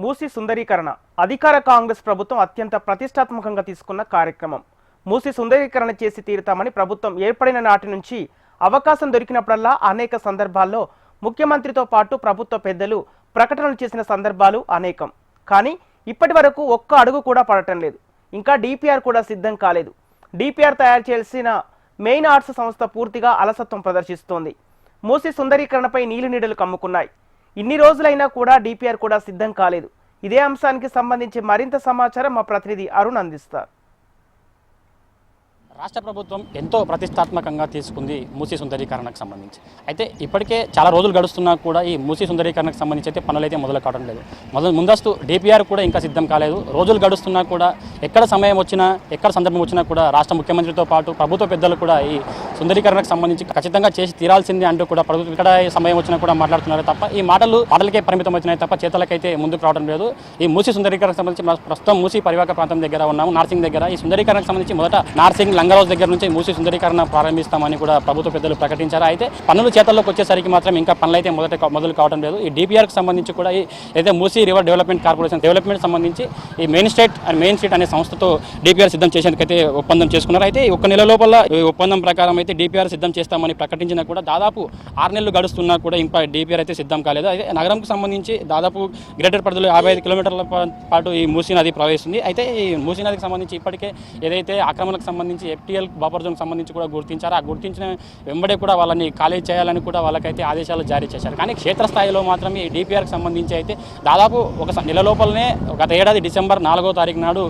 మూసి సుందరీకరణ అధికార కాంగ్రెస్ ప్రభుత్వం అత్యంత ప్రతిష్టాత్మకంగా తీసుకున్న కార్యక్రమం. మూసి సుందరీకరణ చేసి తీరుతామని ప్రభుత్వం ఏర్పడిన నాటి నుంచి అవకాశం దొరికినప్పుడల్లా అనేక సందర్భాల్లో ముఖ్యమంత్రితో పాటు ప్రభుత్వ పెద్దలు ప్రకటనలు చేసిన సందర్భాలు అనేకం. కానీ ఇప్పటి వరకు ఒక్క అడుగు కూడా పడటం లేదు. ఇంకా డిపిఆర్ కూడా సిద్ధం కాలేదు. డిపిఆర్ తయారు చేయాల్సిన మెయిన్ ఆర్ట్స్ సంస్థ పూర్తిగా అలసత్వం ప్రదర్శిస్తోంది. మూసి సుందరీకరణపై నీళ్లు నీడలు కమ్ముకున్నాయి. ఇన్ని రోజులైనా కూడా డిపిఆర్ కూడా సిద్ధం కాలేదు. ఇదే అంశానికి సంబంధించి మరింత సమాచారం మా ప్రతినిధి అరుణ్ అందిస్తారు. రాష్ట్ర ప్రభుత్వం ఎంతో ప్రతిష్టాత్మకంగా తీసుకుంది మూసి సుందరీకరణకు సంబంధించి. అయితే ఇప్పటికే చాలా రోజులు గడుస్తున్నా కూడా ఈ మూసి సుందరీకరణకు సంబంధించి అయితే పనులు అయితే మొదలు కావడం లేదు. ముందస్తు డిపిఆర్ కూడా ఇంకా సిద్ధం కాలేదు. రోజులు గడుస్తున్నా కూడా ఎక్కడ సమయం వచ్చినా ఎక్కడ సందర్భం వచ్చినా కూడా రాష్ట్ర ముఖ్యమంత్రితో పాటు ప్రభుత్వ పెద్దలు కూడా ఈ సుందరీకరణకు సంబంధించి ఖచ్చితంగా చేసి తీరాల్సిందే అంటూ కూడా ప్రభుత్వం ఇక్కడ సమయం వచ్చినా కూడా మాట్లాడుతున్నారు తప్ప ఈ మాటలకే పరిమితం అవుతున్నాయి తప్ప చేతలకైతే ముందుకు రావడం లేదు. ఈ మూసి సుందరీకరణకు సంబంధించి ప్రస్తుతం మూసి పరివాహక ప్రాంతం దగ్గర ఉన్నాము, నార్సింగ్ దగ్గర. ఈ సుందరీకరణకు సంబంధించి మొదట నార్సింగ్ లంగరోజ్ దగ్గర నుంచి మూసి సుందరీకరణ ప్రారంభిస్తామని కూడా ప్రభుత్వ పెద్దలు ప్రకటించారు. అయితే పనులు చేతల్లోకి వచ్చేసరికి మాత్రం ఇంకా పనులు అయితే మొదలు కావడం లేదు. ఈ డిపిఆర్కి సంబంధించి కూడా అయితే మూసి రివర్ డెవలప్మెంట్ కార్పొరేషన్ డెవలప్మెంట్ సంబంధించి ఈ మెయిన్ స్ట్రీట్ అనే సంస్థతో డిపిఆర్ సిద్ధం చేసేందుకైతే ఒప్పందం చేసుకున్నారు. అయితే ఒక నెల లోపల ఈ ఒప్పందం ప్రకారం అయితే డిపిఆర్ సిద్ధం చేస్తామని ప్రకటించినా కూడా దాదాపు 6 నెలలు గడుస్తున్నా కూడా ఇంకా డిపిఆర్ అయితే సిద్ధం కాలేదు. అయితే నగరంకు సంబంధించి దాదాపు గ్రేటర్ పరిధిలో 55 కిలోమీటర్ల పాటు ఈ మూసీ నది ప్రవహిస్తుంది. అయితే ఈ మూసీ నదికి సంబంధించి ఇప్పటికే ఏదైతే ఆక్రమణకు సంబంధించి ఎఫ్టీఎల్ బఫర్ జోన్ సంబంధించి కూడా గుర్తించారు. ఆ గుర్తించిన వెంబడే కూడా వాళ్ళని ఖాళీ చేయాలని కూడా వాళ్ళకైతే ఆదేశాలు జారీ చేశారు. కానీ క్షేత్రస్థాయిలో మాత్రం ఈ డిపిఆర్కి సంబంధించి అయితే దాదాపు ఒక నెల లోపలనే గత ఏడాది డిసెంబర్ 4వ తారీఖు నాడు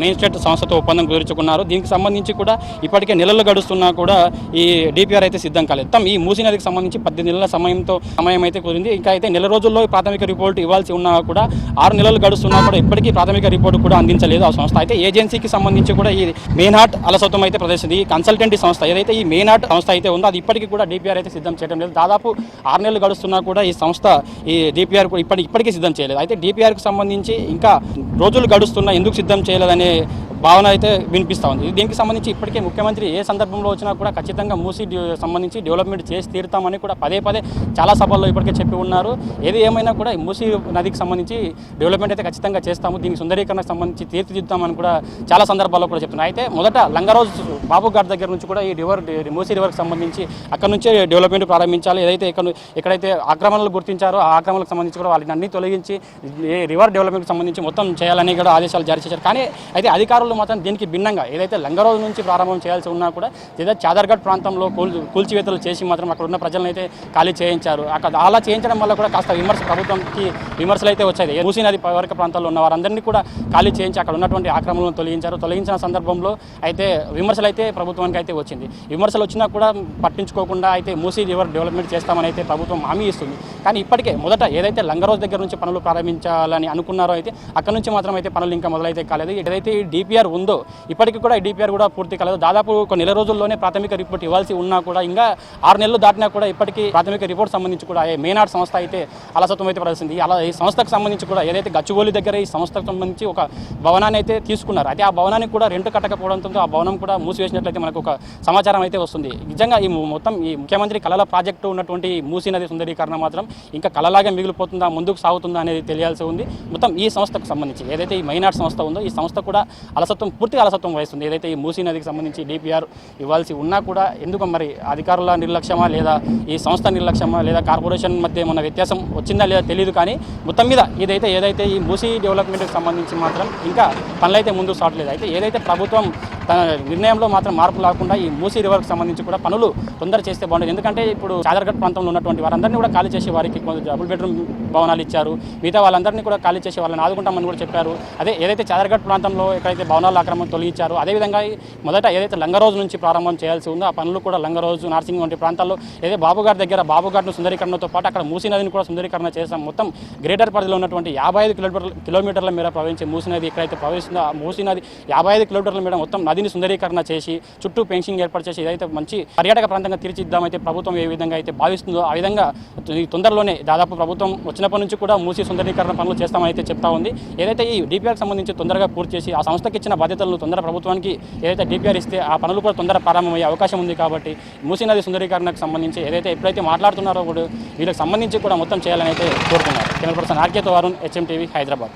మెయిన్ స్ట్రీట్ సంస్థతో ఒప్పందం కుదుర్చుకున్నారు. దీనికి సంబంధించి కూడా ఇప్పటికే నెలలు గడుస్తున్నా కూడా ఈ డిపిఆర్ అయితే సిద్ధం కాలేదు. ఈ మూసీ నదికి సంబంధించి 18 నెలల సమయం అయితే కుదిరింది. ఇంకా అయితే నెల రోజుల్లో ప్రాథమిక రిపోర్టు ఇవ్వాల్సి ఉన్నా కూడా 6 నెలలు గడుస్తున్నా కూడా ఇప్పటికీ ప్రాథమిక రిపోర్టు కూడా అందించలేదు ఆ సంస్థ. అయితే ఏజెన్సీకి సంబంధించి కూడా ఈ మెయిన్ హార్ట్ అలసత్వం అయితే ప్రదర్శించింది. ఈ కన్సల్టెంట్ సంస్థ ఏదైతే ఈ మెయిన్ హార్ట్ సంస్థ అయితే ఉందో అది ఇప్పటికీ కూడా డిపిఆర్ అయితే సిద్ధం చేయడం లేదు. దాదాపు 6 నెలలు గడుస్తున్నా కూడా ఈ సంస్థ ఈ డిపిఆర్ కూడా ఇప్పటికీ సిద్ధం చేయలేదు. అయితే డిపిఆర్కి సంబంధించి ఇంకా రోజులు గడుస్తున్నా ఎందుకు సిద్ధం చేయలేదనే భావన అయితే వినిపిస్తూ ఉంది. దీనికి సంబంధించి ఇప్పటికే ముఖ్యమంత్రి ఏ సందర్భంలో వచ్చినా కూడా ఖచ్చితంగా మూసీ సంబంధించి డెవలప్మెంట్ చేసి తీరుతామని కూడా పదే చాలా సభల్లో ఇప్పటికే చెప్పి ఉన్నారు. ఏది ఏమైనా కూడా ఈ మూసీ నదికి సంబంధించి డెవలప్మెంట్ అయితే ఖచ్చితంగా చేస్తాము, దీనికి సుందరీకరణకు సంబంధించి తీర్చిదిద్దామని కూడా చాలా సందర్భాల్లో కూడా చెప్తున్నారు. అయితే మొదట లంగరోజ్ బాబుఘాట్ దగ్గర నుంచి కూడా ఈ మూసీ రివర్కి సంబంధించి అక్కడ నుంచే డెవలప్మెంట్ ప్రారంభించాలి. ఏదైతే ఎక్కడైతే ఆక్రమణలు గుర్తించారో ఆ ఆక్రమణలకు సంబంధించి కూడా వాళ్ళని అన్ని తొలగించి రివర్ డెవలప్మెంట్కి సంబంధించి మొత్తం చేయాలని కూడా ఆదేశాలు జారీ చేశారు. కానీ అయితే అధికారులు మాత్రం దీనికి భిన్నంగా ఏదైతే లంగరోజు నుంచి ప్రారంభం చేయాల్సి ఉన్నా కూడా ఏదైతే చాదర్ఘట్ ప్రాంతంలో కూల్చివేతలు చేసి మాత్రం అక్కడ ఉన్న ప్రజలను అయితే ఖాళీ చేయించారు. అక్కడ అలా చేయించడం వల్ల కూడా కాస్త ప్రభుత్వంకి విమర్శలు అయితే వచ్చాయి. మూసీ నది పరివాహక ప్రాంతాల్లో ఉన్న వారందరినీ కూడా ఖాళీ చేయించి అక్కడ ఉన్నటువంటి ఆక్రమణలను తొలగించిన సందర్భంలో అయితే విమర్శలు అయితే ప్రభుత్వానికి అయితే వచ్చింది. విమర్శలు వచ్చినా కూడా పట్టించుకోకుండా అయితే మూసీ రివర్ డెవలప్మెంట్ చేస్తామని అయితే ప్రభుత్వం హామీ ఇస్తుంది. కానీ ఇప్పటికే మొదట ఏదైతే లంగరోజ్ దగ్గర నుంచి పనులు ప్రారంభించాలని అనుకున్నారో అయితే అక్కడ నుంచి మాత్రం అయితే పనులు ఇంకా మొదలైతే కాలేదు. ఏదైతే ఈ డిపిఆర్ ఉందో ఇప్పటికీ కూడా ఈ డిపిఆర్ కూడా పూర్తి కాలేదు. దాదాపు ఒక నెల రోజుల్లోనే ప్రాథమిక రిపోర్ట్ ఇవ్వాల్సి ఉన్నా కూడా ఇంకా 6 నెలలు దాటినా కూడా ఇప్పటికీ ప్రాథమిక రిపోర్ట్ సంబంధించి కూడా మెయిన్ ఆర్ట్ సంస్థ అయితే అలసత్వం అయితే ప్రదర్శించింది. అలా ఈ సంస్థకు సంబంధించి కూడా ఏదైతే గచ్చిబౌలి దగ్గర ఈ సంస్థకు సంబంధించి ఒక భవనాన్ని అయితే తీసుకున్నారు. అయితే ఆ భవనానికి కూడా రెంట్ కట్టకపోవడంతో ఆ భవనం కూడా మూసివేసినట్లయితే మనకు ఒక సమాచారం అయితే వస్తుంది. నిజంగా ఈ మొత్తం ఈ ముఖ్యమంత్రి కళల ప్రాజెక్టు ఉన్నటువంటి మూసీ నది సుందరీకరణ మాత్రం ఇంకా కళలాగా మిగిలిపోతుందా, ముందుకు సాగుతుందా అనేది తెలియాల్సి ఉంది. మొత్తం ఈ సంస్థకు సంబంధించి ఏదైతే ఈ మెయిన్ ఆర్ట్ సంస్థ ఉందో ఈ సంస్థ కూడా పూర్తిగా అలసత్వం వహిస్తుంది. ఏదైతే ఈ మూసీ నదికి సంబంధించి డిపిఆర్ ఇవ్వాల్సి ఉన్నా కూడా ఎందుకు మరి అధికారుల నిర్లక్ష్యమా లేదా ఈ సంస్థ నిర్లక్ష్యమా లేదా కార్పొరేషన్ మధ్య ఏమన్నా వ్యత్యాసం వచ్చిందా లేదా తెలియదు. కానీ మొత్తం మీద ఏదైతే ఈ మూసీ డెవలప్మెంట్కి సంబంధించి మాత్రం ఇంకా పనులైతే ముందుకు సాగలేదు. అయితే ఏదైతే ప్రభుత్వం తన నిర్ణయంలో మాత్రం మార్పు లేకుండా ఈ మూసీ రివర్కి సంబంధించి కూడా పనులు తొందర చేస్తే బాగుంటుంది. ఎందుకంటే ఇప్పుడు చాదర్ఘట్ ప్రాంతంలో ఉన్నటువంటి వారందరినీ కూడా ఖాళీ చేసి వారికి డబుల్ బెడ్రూమ్ భవనాలు ఇచ్చారు. మిగతా వాళ్ళందరినీ కూడా ఖాళీ చేసి వాళ్ళని ఆదుకుంటామని కూడా చెప్పారు. అదే ఏదైతే చాదర్ఘట్ ప్రాంతంలో ఎక్కడైతే భవనాల ఆక్రమణ తొలగించారు అదేవిధంగా మొదట ఏదైతే లంగరోజు నుంచి ప్రారంభం చేయాల్సి ఉందో ఆ పనులు కూడా లంగరోజు, నార్సింగ్ వంటి ప్రాంతాల్లో ఏదైతే బాబుఘాట్ను సుందరీకరణతో పాటు అక్కడ మూసీ నదిని కూడా సుందరీకరణ చేస్తాం. మొత్తం గ్రేటర్ పరిధిలో ఉన్నటువంటి 55 కిలోమీటర్ల మేర ప్రవహించే మూసీ నది ఎక్కడైతే ప్రవహిస్తుందో ఆ మూసీ నది 55 కిలోమీటర్ల మేర మొత్తం నదిని సుందరీకరణ చేసి చుట్టూ ఫెన్సింగ్ ఏర్పాటు చేసి ఏదైతే మంచి పర్యాటక ప్రాంతంగా తీర్చిద్దామైతే ప్రభుత్వం ఏ విధంగా అయితే భావిస్తుందో ఆ విధంగా తొందరలోనే దాదాపు ప్రభుత్వం వచ్చినప్పటి నుంచి కూడా మూసీ సుందరీకరణ పనులు చేస్తామని అయితే చెప్తా ఉంది. ఏదైతే ఈ డిపిఆర్కి సంబంధించి తొందరగా పూర్తి చేసి ఆ సంస్థకి ఇచ్చిన బాధ్యతలను తొందర ప్రభుత్వానికి ఏదైతే డిపిఆర్ ఇస్తే ఆ పనులు కూడా తొందర ప్రారంభమయ్యే అవకాశం ఉంది. కాబట్టి మూసీ నది సుందరీకరణకు సంబంధించి ఎప్పుడైతే మాట్లాడుతున్నారో కూడా వీళ్ళకి సంబంధించి కూడా మొత్తం చేయాలని అయితే కోరుతున్నారు. కెమెరా పర్సన్ ఆర్కేతో అరుణ్, హెచ్ఎం టీవీ, హైదరాబాద్.